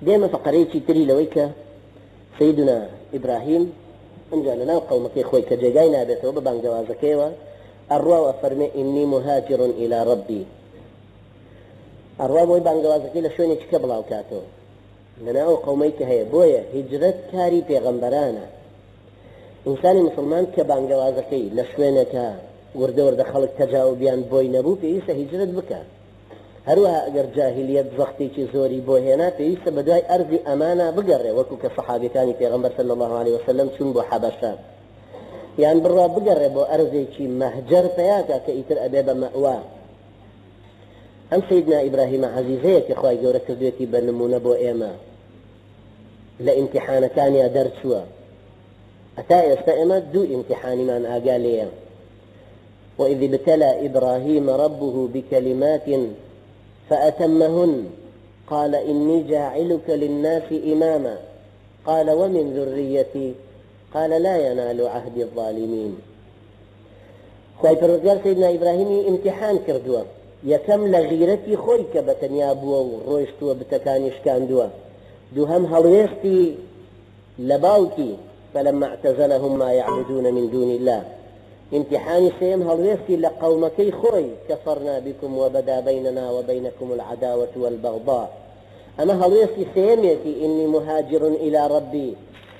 دائما فقريتي تري لويك سيدنا إبراهيم انجا لنا قومك خوي كجيجاينا بيته ببان جوازكيوا الروا وفرمي إني مهاجر إلى ربي الروا بان جوازكي لشوني كبلا وكاتو لنا قوميك هي بويا هجرت كاري بيغمبرانا إنسان مسلمان كبان جوازكي لشوينك ورد خلق تجاوبيان بوي نبو بيسا هجرت بكا هروها اگر جاهلیت زختی چی زوری بۆ هێنا پێویستە بەدوای ئەرضی ئەمانە بگەڕێ وەکو کە سەحابەکانی پێغەمبەر صلی الله عليه وسلم چون بۆ حەبەشە یان بڕوا بگەڕێ بۆ ئەرزێکی مەهجەر پەیاکە کە ئیتر ئەبێ بە مەئوا ئەم سەیدنا ئیبراهیم عەزیزەیە کە خوای گەورە کردوێتی بە نمونە بۆ ئێمە لە ئیمتیحانەکانیا دەرچووە ئەتا ئێستا ئێمە دوو ئیمتیحانیمان ئاگا لێیە وإذ ابتلى إبراهيم ربه بكلمات فأتمهن قال إني جاعلك للناس إماما قال ومن ذريتي قال لا ينال عهد الظالمين خوي پروردگار سيدنا إبراهيم امتحان كردوا يكم لغيرتي خوي كبتنيا بوا ورويشتوا بتكانيش كاندوا دوهم هلويستي لباوكي فلما اعتزلهم ما يعبدون من دون الله امتحان سيم هلويستي لقومكي خوي كفرنا بكم وبدا بيننا وبينكم العداوة والبغضاء أما هلويستي سيميتي إني مهاجر إلى ربي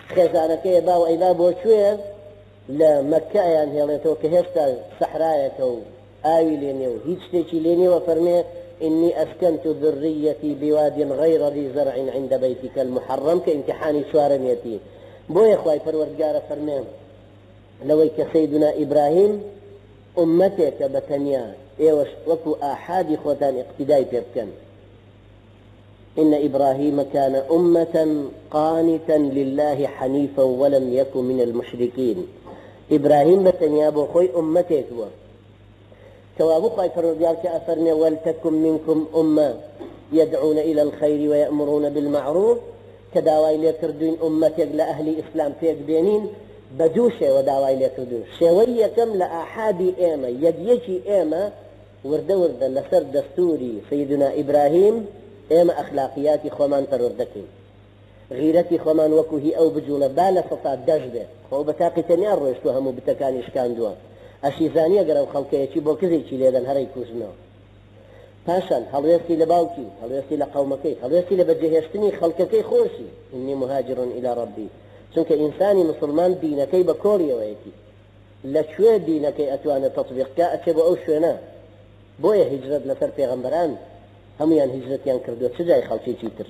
خزانك إبا وإبا بوشوية لمكة يعني هليتو كهستا صحرايتو آوي لينيو هيتشتيكي لينيو وفرمي إني أسكنت ذريتي بواد غير ذي زرع عند بيتك المحرم كامتحان شوارميتي بو يا إخوائي پروردگار فرمي لويك سيدنا إبراهيم أمتك بتنيا إيوش وكو آحاد خوتان اقتداء بيبكن إن إبراهيم كان أمة قانتا لله حنيفا ولم يكن من المشركين إبراهيم بتنيا بخوي أمتك هو توابو خاي فروديار كأفرني ولتكن منكم أمة يدعون إلى الخير ويأمرون بالمعروف كداوي ليكردون أمتك لأهل إسلام فيك بينين بدوشة وداوي ليكردون شوية كم لأحادي إيما يديكي إيما ورد لسر دستوري سيدنا إبراهيم إيما أخلاقياتي خمان تردكي غيرتي خمان وكوهي أو بجولة بالا سطا دجبه خو بتاقي تنيار روشتو همو بتكاني شكان دوا أشي زانية قرأو خلقيتي بو كذيكي ليدن هري كوزنو پاشان هەڵوێستی لە باوکی هەڵوێستی لە قەومەکەی هەڵوێستی لە بەجێهێشتنی خەڵکەکەی خۆشی إني مهاجر إلى ربي چونکە ئینسانی مسلمان دینەکەی بە کۆڵیەوەیەتی لەکوێ دینەکەی ئەتوانێت تەطبیقکە ئەچێ بۆ ئەو شوێنە بۆیە هیجرەت لەسەر پێغەمبەران هەمویان هیجرەتیان کردووە چ جای خەڵکێکی تر